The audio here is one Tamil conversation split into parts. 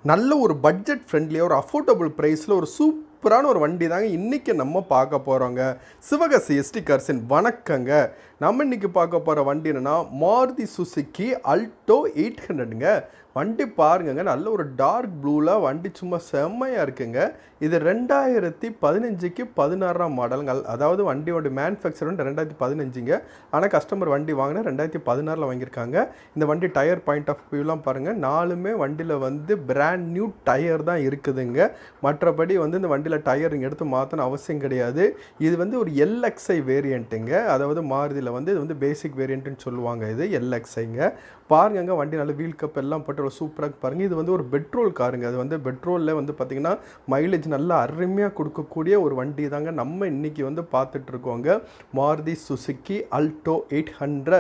நல்ல ஒரு பட்ஜெட் ஃப்ரெண்ட்லியாக ஒரு அஃபோர்டபுள் ப்ரைஸில் ஒரு சூப்பரான ஒரு வண்டி தாங்க இன்றைக்கி நம்ம பார்க்க போகிறோங்க. சிவகாசி எஸ்டி கார்ஸின் வணக்கங்க. நம்ம இன்றைக்கி பார்க்க போகிற வண்டி என்னென்னா மாருதி சுசுக்கி அல்டோ 800ங்க. வண்டி பாருங்கங்க, நல்ல ஒரு டார்க் ப்ளூவில் வண்டி சும்மா செம்மையாக இருக்குங்க. இது 2015க்கு 16ஆம் மாடலுங்க. அதாவது வண்டியோட மேனுஃபேக்சர் வந்து 2015ங்க. ஆனால் கஸ்டமர் வண்டி வாங்கினா 2016 வாங்கியிருக்காங்க. இந்த வண்டி டயர் பாயிண்ட் ஆஃப் வியூலாம் பாருங்கள், நாலுமே வண்டியில் வந்து பிராண்ட் நியூ டயர் தான் இருக்குதுங்க. மற்றபடி வந்து இந்த வண்டியில் டயர் இங்கே எடுத்து மாற்றணும் அவசியம் கிடையாது. இது வந்து ஒரு எல்எக்ஸ்ஐ வேரியண்ட்டுங்க. அதாவது மாருதியில் வந்து இது வந்து பேசிக் வேரியண்ட்டுன்னு சொல்லுவாங்க. இது எல்எக்ஸ்ஐங்க. பாருங்க, வண்டி நல்ல வீல் கப் எல்லாம் போட்டு சூப்பராக பாருங்கள். இது வந்து ஒரு பெட்ரோல் காருங்க. அது வந்து பெட்ரோலில் வந்து பார்த்திங்கன்னா மைலேஜ் நல்லா அருமையாக கொடுக்கக்கூடிய ஒரு வண்டி தாங்க நம்ம இன்றைக்கி வந்து பார்த்துட்ருக்கோங்க. Maruti Suzuki Alto 800.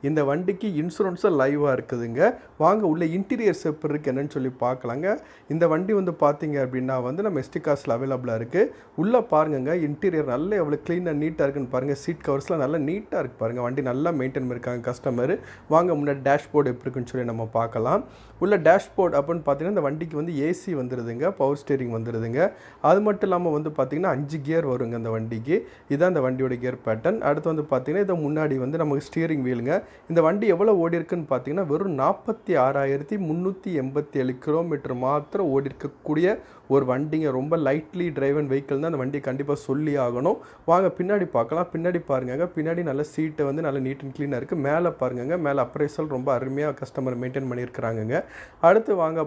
இந்த வண்டிக்கு இன்சூரன்ஸும் லைவாக இருக்குதுங்க. வாங்க உள்ள இன்டீரியர்ஸ் எப்படி இருக்குது என்னன்னு சொல்லி பார்க்கலாங்க. இந்த வண்டி வந்து பார்த்திங்க அப்படின்னா வந்து நம்ம எஸ்டி கார்ஸில் அவைலபிளாக இருக்குது. உள்ளே பாருங்க, இன்டீரியர் நல்லா எவ்வளோ க்ளீனாக நீட்டாக இருக்குன்னு பாருங்கள். சீட் கவர்ஸ்லாம் நல்லா நீட்டாக இருக்குது பாருங்கள். வண்டி நல்லா மெயின்டைன் பண்ணியிருக்காங்க கஸ்டமர். வாங்க முன்னாடி டேஷ்போர்டு எப்படி இருக்குன்னு சொல்லி நம்ம பார்க்கலாம். உள்ள டேஷ்போர்ட் அப்படின்னு பார்த்தீங்கன்னா இந்த வண்டிக்கு வந்து ஏசி வந்துடுதுங்க, பவர் ஸ்டீரிங் வந்துடுதுங்க. அது மட்டும் இல்லாமல் வந்து பார்த்திங்கன்னா 5 கியர் வருங்க இந்த வண்டிக்கு. இதுதான் இந்த வண்டியோட கியர் பேட்டர்ன். அடுத்து வந்து பார்த்திங்கன்னா இதை முன்னாடி வந்து நமக்கு ஸ்டீரிங் வீலுங்க. இந்த வண்டி எவ்வளோ ஓடி இருக்குன்னு பார்த்தீங்கன்னா வெறும் 46,387 கிலோமீட்டர் மாத்திரம் ஓடி இருக்கக்கூடிய ஒரு வண்டிங்க. ரொம்ப லைட்லி டிரைவன் வெஹிக்கிள் தான் அந்த வண்டியை கண்டிப்பாக சொல்லி ஆகணும். வாங்க பின்னாடி பார்க்கலாம். பின்னாடி பாருங்க, பின்னாடி நல்ல சீட்டை வந்து நல்ல நீட் அண்ட் க்ளீனாக இருக்குது. மேலே பாருங்க, மேலே அப்ரைசல் ரொம்ப அருமையாக கஸ்டமர் மெயின்டைன் பண்ணியிருக்கிறாங்க. அடுத்து வாங்க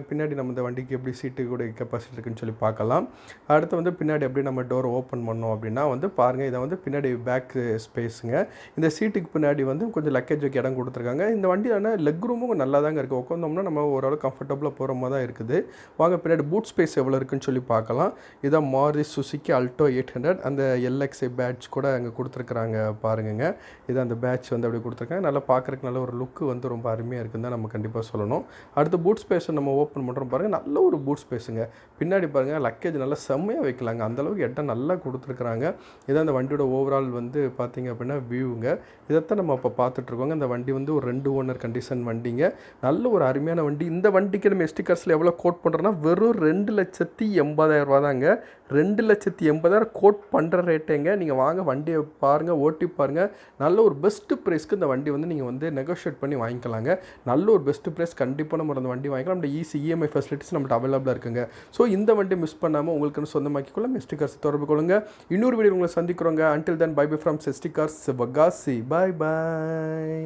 பின்னாடி நம்ம இந்த வண்டிக்கு எப்படி சீட்டு கூட கெப்பாசிட்டி இருக்குன்னு சொல்லி பார்க்கலாம். அடுத்து வந்து பின்னாடி எப்படி நம்ம டோர் ஓப்பன் பண்ணோம் அப்படின்னா வந்து பாருங்கள், இதை வந்து பின்னாடி பேக் ஸ்பேஸுங்க. இந்த சீட்டுக்கு பின்னாடி வந்து கொஞ்சம் லக்கேஜ் வைக்க இடம் கொடுத்துருக்காங்க. இந்த வண்டியில் லெக் ரூமும் நல்லா தாங்க இருக்குது. உட்காந்தோம்னா நம்ம ஓரளவு கம்ஃபர்டபுளாக போகிற மாதிரி தான் இருக்குது. வாங்க பின்னாடி பூட் ஸ்பேஸ் எவ்வளோ இருக்குன்னு சொல்லி பார்க்கலாம். இதான் மாருதி சுசுக்கி அல்டோ 800. அந்த எல்எக்ஸ்ஐ பேட்ச் கூட அங்கே கொடுத்துருக்குறாங்க பாருங்க. இது அந்த பேட்ச் வந்து அப்படி கொடுத்துருக்காங்க. நல்லா பார்க்குறதுக்கு நல்ல ஒரு லுக்கு வந்து ரொம்ப அருமையாக இருக்குன்னு தான் நம்ம கண்டிப்பாக சொல்லணும். அடுத்து பூட் ஸ்பேஸை நம்ம ஓப்பன் பண்ணுறோம் பாருங்கள், நல்ல ஒரு பூட் ஸ்பேஸுங்க. பின்னாடி பாருங்கள், லக்கேஜ் நல்லா செம்மையாக வைக்கலாங்க. அந்தளவுக்கு இடம் நல்லா கொடுத்துருக்குறாங்க. இதான் அந்த வண்டியோட ஓவரால் வந்து பார்த்திங்க அப்படின்னா வியூங்க. இதைத்தான் நம்ம இப்போ பார்த்துட்ருக்கோங்க. இந்த வண்டி வந்து ஒரு 2 ஓனர் கண்டிஷன் வண்டிங்க. நல்ல ஒரு அருமையான வண்டி. இந்த வண்டிக்கு நம்ம எஸ்டி கார்ஸில் எவ்வளோ கோட் பண்ணுறோன்னா வெறும் 2,80,000 தாங்க. 2,80,000 கோட் பண்ணுற ரேட்டேங்க. நீங்கள் வாங்க வண்டியை பாருங்கள், ஓட்டி பாருங்கள். நல்ல ஒரு பெஸ்ட்டு ப்ரைஸ்க்கு இந்த வண்டி வந்து நீங்கள் வந்து நெகோஷியேட் பண்ணி வாங்கிக்கலாங்க. நல்ல ஒரு பெஸ்ட்டு ப்ரைஸ் கண்டிப்பாக நம்ம அந்த வண்டி வாங்கிக்கலாம். நம்ம ஈஸி இஎம்ஐ ஃபெசிலிட்டிஸ் நம்மகிட்ட அவைலபிளாக இருக்குங்க. ஸோ இந்த வண்டி மிஸ் பண்ணாமல் உங்களுக்குன்னு சொந்தமாக்கிக்கொள்ள எஸ்டி கார்ஸ் தொடர்பு கொள்ளுங்க. இன்னொரு வீடியோ உங்களை சந்திக்கிறோங்க. Until then bye bye from SD cars Sivakasi. Bye bye.